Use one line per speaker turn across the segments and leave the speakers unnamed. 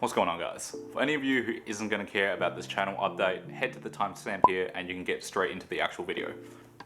What's going on, guys? For any of you who isn't going to care about this channel update, head to the timestamp here and you can get straight into the actual video.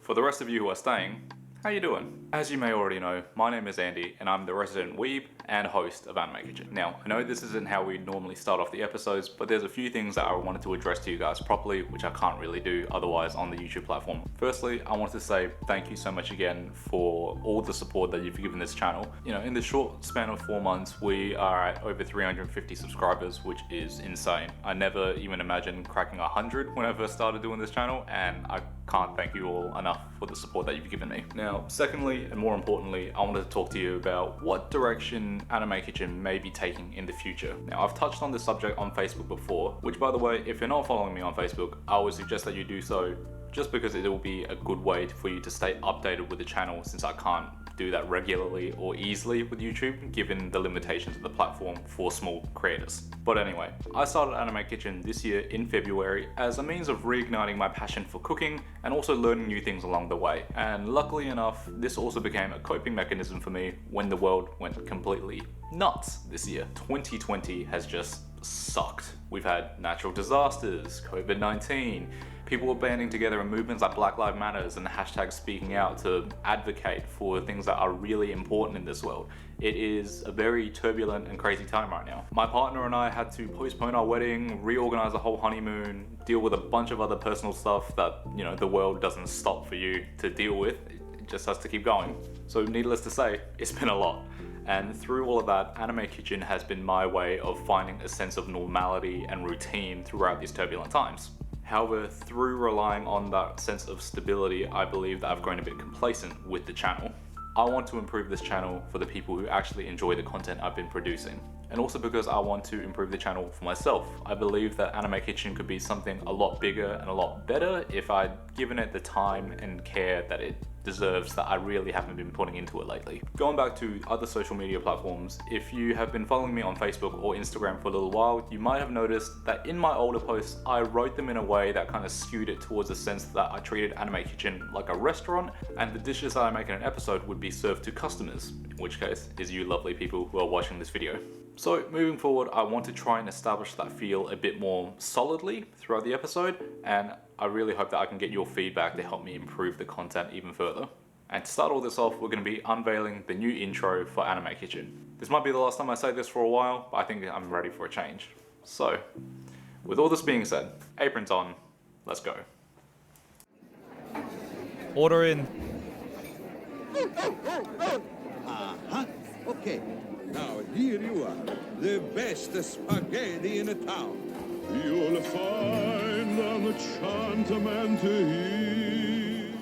For the rest of you who are staying, how you doing? As you may already know, my name is Andy and I'm the resident weeb and host of Anime Kitchen. Now, I know this isn't how we normally start off the episodes, but there's a few things that I wanted to address to you guys properly, which I can't really do otherwise on the YouTube platform. Firstly, I want to say thank you so much again for all the support that you've given this channel. You know, in the short span of 4 months, we are at over 350 subscribers, which is insane. I never even imagined cracking 100 when I first started doing this channel, and I can't thank you all enough for the support that you've given me. Now, secondly, and more importantly, I wanted to talk to you about what direction Anime Kitchen may be taking in the future. Now, I've touched on this subject on Facebook before, which, by the way, if you're not following me on Facebook, I would suggest that you do so, just because it will be a good way for you to stay updated with the channel, since I can't do that regularly or easily with YouTube, given the limitations of the platform for small creators. But anyway, I started Anime Kitchen this year in February as a means of reigniting my passion for cooking and also learning new things along the way. And luckily enough, this also became a coping mechanism for me when the world went completely nuts this year. 2020 has just sucked. We've had natural disasters, COVID-19, people were banding together in movements like Black Lives Matters and hashtag speaking out to advocate for things that are really important in this world. It is a very turbulent and crazy time right now. My partner and I had to postpone our wedding, reorganize the whole honeymoon, deal with a bunch of other personal stuff that, you know, the world doesn't stop for you to deal with. It just has to keep going. So needless to say, it's been a lot. And through all of that, Anime Kitchen has been my way of finding a sense of normality and routine throughout these turbulent times. However, through relying on that sense of stability, I believe that I've grown a bit complacent with the channel. I want to improve this channel for the people who actually enjoy the content I've been producing. And also because I want to improve the channel for myself. I believe that Anime Kitchen could be something a lot bigger and a lot better if I'd given it the time and care that it deserves that I really haven't been putting into it lately. Going back to other social media platforms, if you have been following me on Facebook or Instagram for a little while, you might have noticed that in my older posts, I wrote them in a way that kind of skewed it towards the sense that I treated Anime Kitchen like a restaurant, and the dishes that I make in an episode would be served to customers, in which case is you lovely people who are watching this video. So moving forward, I want to try and establish that feel a bit more solidly throughout the episode, and I really hope that I can get your feedback to help me improve the content even further. And to start all this off, we're going to be unveiling the new intro for Anime Kitchen. This might be the last time I say this for a while, but I think I'm ready for a change. So, with all this being said, aprons on, let's go.
Order in.
Okay. Now here you are, the best spaghetti in the town. You'll find an enchantment here.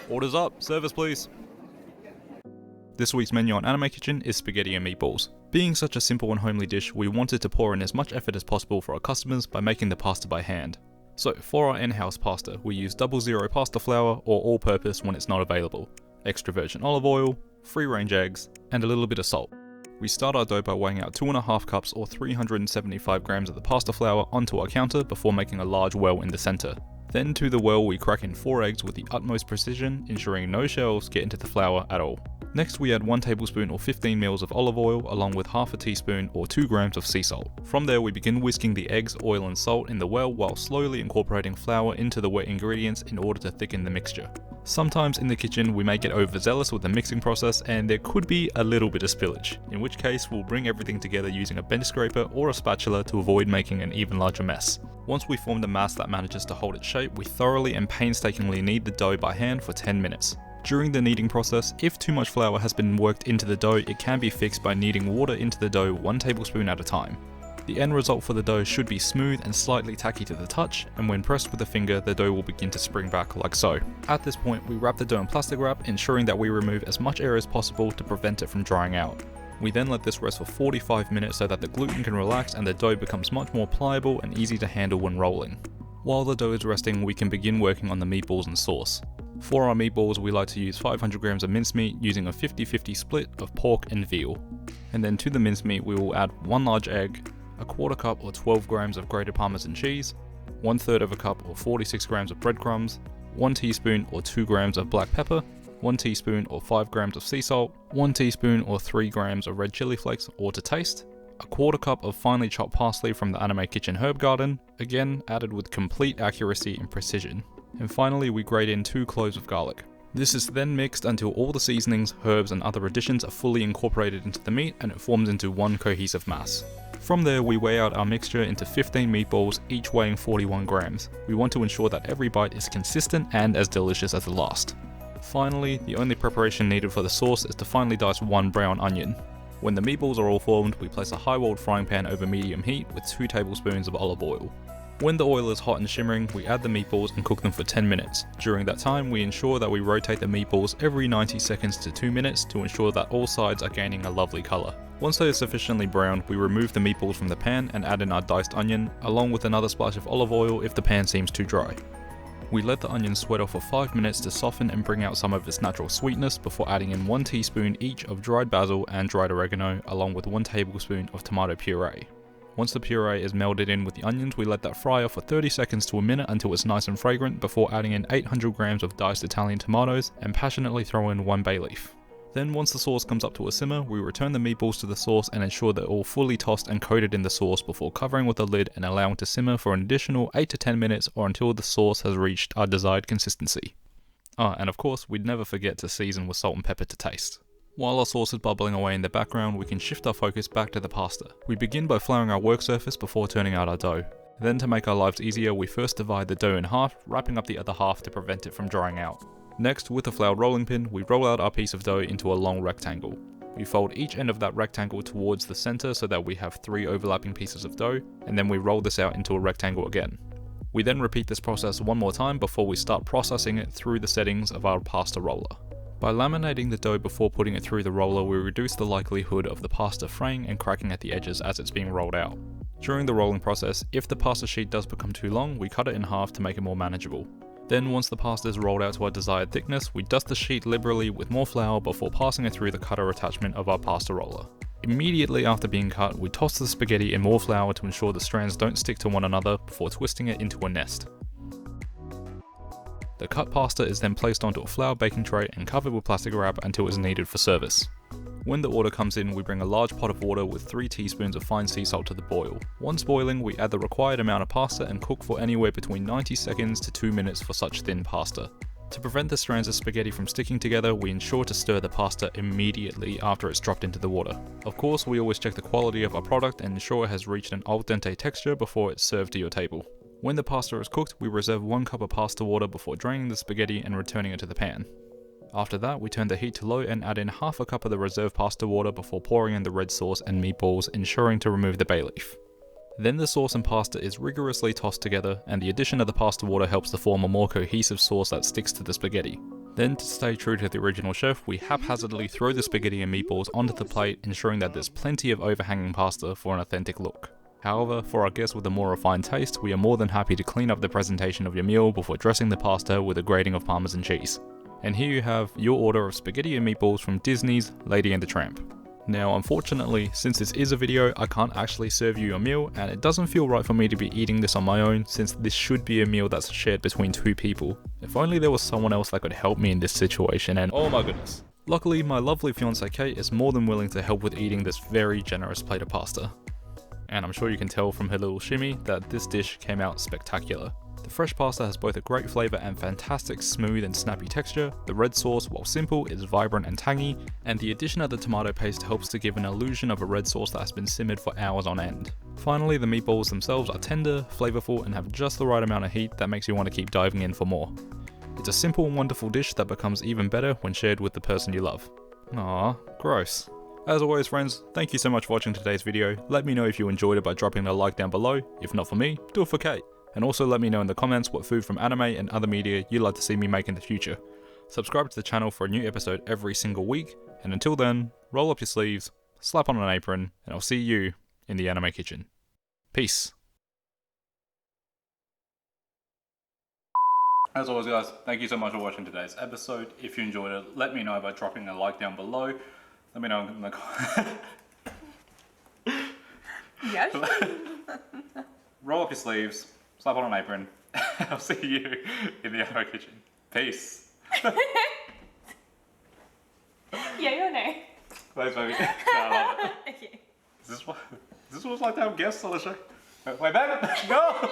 Orders up. Service, please. This week's menu on Anime Kitchen is spaghetti and meatballs. Being such a simple and homely dish, we wanted to pour in as much effort as possible for our customers by making the pasta by hand. So for our in-house pasta, we use 00 pasta flour or all-purpose when it's not available, extra virgin olive oil, free-range eggs, and a little bit of salt. We start our dough by weighing out 2.5 cups or 375 grams of the pasta flour onto our counter before making a large well in the center. Then to the well we crack in 4 eggs with the utmost precision, ensuring no shells get into the flour at all. Next we add 1 tablespoon or 15 ml of olive oil along with half a teaspoon or 2 grams of sea salt. From there we begin whisking the eggs, oil and salt in the well while slowly incorporating flour into the wet ingredients in order to thicken the mixture. Sometimes in the kitchen we may get overzealous with the mixing process and there could be a little bit of spillage, in which case we'll bring everything together using a bench scraper or a spatula to avoid making an even larger mess. Once we form the mass that manages to hold its shape, we thoroughly and painstakingly knead the dough by hand for 10 minutes. During the kneading process, if too much flour has been worked into the dough, it can be fixed by kneading water into the dough 1 tablespoon at a time. The end result for the dough should be smooth and slightly tacky to the touch, and when pressed with a finger, the dough will begin to spring back like so. At this point, we wrap the dough in plastic wrap, ensuring that we remove as much air as possible to prevent it from drying out. We then let this rest for 45 minutes so that the gluten can relax and the dough becomes much more pliable and easy to handle when rolling. While the dough is resting, we can begin working on the meatballs and sauce. For our meatballs, we like to use 500 grams of mincemeat using a 50-50 split of pork and veal. And then to the mincemeat we will add 1 large egg, a 1/4 cup or 12 grams of grated Parmesan cheese, 1/3 of a cup or 46 grams of breadcrumbs, 1 teaspoon or 2 grams of black pepper, 1 teaspoon or 5 grams of sea salt, 1 teaspoon or 3 grams of red chili flakes or to taste, a 1/4 cup of finely chopped parsley from the Anime Kitchen herb garden, again added with complete accuracy and precision. And finally we grate in 2 cloves of garlic. This is then mixed until all the seasonings, herbs and other additions are fully incorporated into the meat and it forms into one cohesive mass. From there we weigh out our mixture into 15 meatballs, each weighing 41 grams. We want to ensure that every bite is consistent and as delicious as the last. Finally, the only preparation needed for the sauce is to finely dice 1 brown onion. When the meatballs are all formed, we place a high-walled frying pan over medium heat with 2 tablespoons of olive oil. When the oil is hot and shimmering, we add the meatballs and cook them for 10 minutes. During that time, we ensure that we rotate the meatballs every 90 seconds to 2 minutes to ensure that all sides are gaining a lovely colour. Once they are sufficiently browned, we remove the meatballs from the pan and add in our diced onion, along with another splash of olive oil if the pan seems too dry. We let the onions sweat off for 5 minutes to soften and bring out some of its natural sweetness before adding in 1 teaspoon each of dried basil and dried oregano, along with 1 tablespoon of tomato puree. Once the puree is melded in with the onions, we let that fry off for 30 seconds to a minute until it's nice and fragrant before adding in 800 grams of diced Italian tomatoes and passionately throw in 1 bay leaf. Then once the sauce comes up to a simmer, we return the meatballs to the sauce and ensure they're all fully tossed and coated in the sauce before covering with a lid and allowing to simmer for an additional 8 to 10 minutes or until the sauce has reached our desired consistency. And of course, we'd never forget to season with salt and pepper to taste. While our sauce is bubbling away in the background, we can shift our focus back to the pasta. We begin by flouring our work surface before turning out our dough. Then to make our lives easier, we first divide the dough in half, wrapping up the other half to prevent it from drying out. Next, with a floured rolling pin, we roll out our piece of dough into a long rectangle. We fold each end of that rectangle towards the center so that we have 3 overlapping pieces of dough, and then we roll this out into a rectangle again. We then repeat this process one more time before we start processing it through the settings of our pasta roller. By laminating the dough before putting it through the roller, we reduce the likelihood of the pasta fraying and cracking at the edges as it's being rolled out. During the rolling process, if the pasta sheet does become too long, we cut it in half to make it more manageable. Then once the pasta is rolled out to our desired thickness, we dust the sheet liberally with more flour before passing it through the cutter attachment of our pasta roller. Immediately after being cut, we toss the spaghetti in more flour to ensure the strands don't stick to one another before twisting it into a nest. The cut pasta is then placed onto a flour baking tray and covered with plastic wrap until it is needed for service. When the order comes in, we bring a large pot of water with 3 teaspoons of fine sea salt to the boil. Once boiling, we add the required amount of pasta and cook for anywhere between 90 seconds to 2 minutes for such thin pasta. To prevent the strands of spaghetti from sticking together, we ensure to stir the pasta immediately after it's dropped into the water. Of course, we always check the quality of our product and ensure it has reached an al dente texture before it's served to your table. When the pasta is cooked, we reserve 1 cup of pasta water before draining the spaghetti and returning it to the pan. After that, we turn the heat to low and add in half a cup of the reserved pasta water before pouring in the red sauce and meatballs, ensuring to remove the bay leaf. Then the sauce and pasta is rigorously tossed together, and the addition of the pasta water helps to form a more cohesive sauce that sticks to the spaghetti. Then, to stay true to the original chef, we haphazardly throw the spaghetti and meatballs onto the plate, ensuring that there's plenty of overhanging pasta for an authentic look. However, for our guests with a more refined taste, we are more than happy to clean up the presentation of your meal before dressing the pasta with a grating of Parmesan cheese. And here you have your order of spaghetti and meatballs from Disney's Lady and the Tramp. Now, unfortunately, since this is a video, I can't actually serve you your meal, and it doesn't feel right for me to be eating this on my own, since this should be a meal that's shared between 2 people. If only there was someone else that could help me in this situation, and oh my goodness. Luckily, my lovely fiancée Kate is more than willing to help with eating this very generous plate of pasta. And I'm sure you can tell from her little shimmy that this dish came out spectacular. The fresh pasta has both a great flavour and fantastic smooth and snappy texture. The red sauce, while simple, is vibrant and tangy, and the addition of the tomato paste helps to give an illusion of a red sauce that has been simmered for hours on end. Finally, the meatballs themselves are tender, flavourful, and have just the right amount of heat that makes you want to keep diving in for more. It's a simple and wonderful dish that becomes even better when shared with the person you love. Aww, gross. As always friends, thank you so much for watching today's video. Let me know if you enjoyed it by dropping a like down below. If not for me, do it for Kate. And also let me know in the comments what food from anime and other media you'd like to see me make in the future. Subscribe to the channel for a new episode every single week, and until then, roll up your sleeves, slap on an apron, and I'll see you in the anime kitchen. Peace.
As always guys, thank you so much for watching today's episode. If you enjoyed it, let me know by dropping a like down below. Let me know in the
Yes.
Roll up your sleeves, slap on an apron. I'll see you in the Arrow kitchen. Peace.
Yay or nay?
Thanks, baby. No, I love it.
Okay.
Is this what it's like to have guests on the show? Wait, baby, no!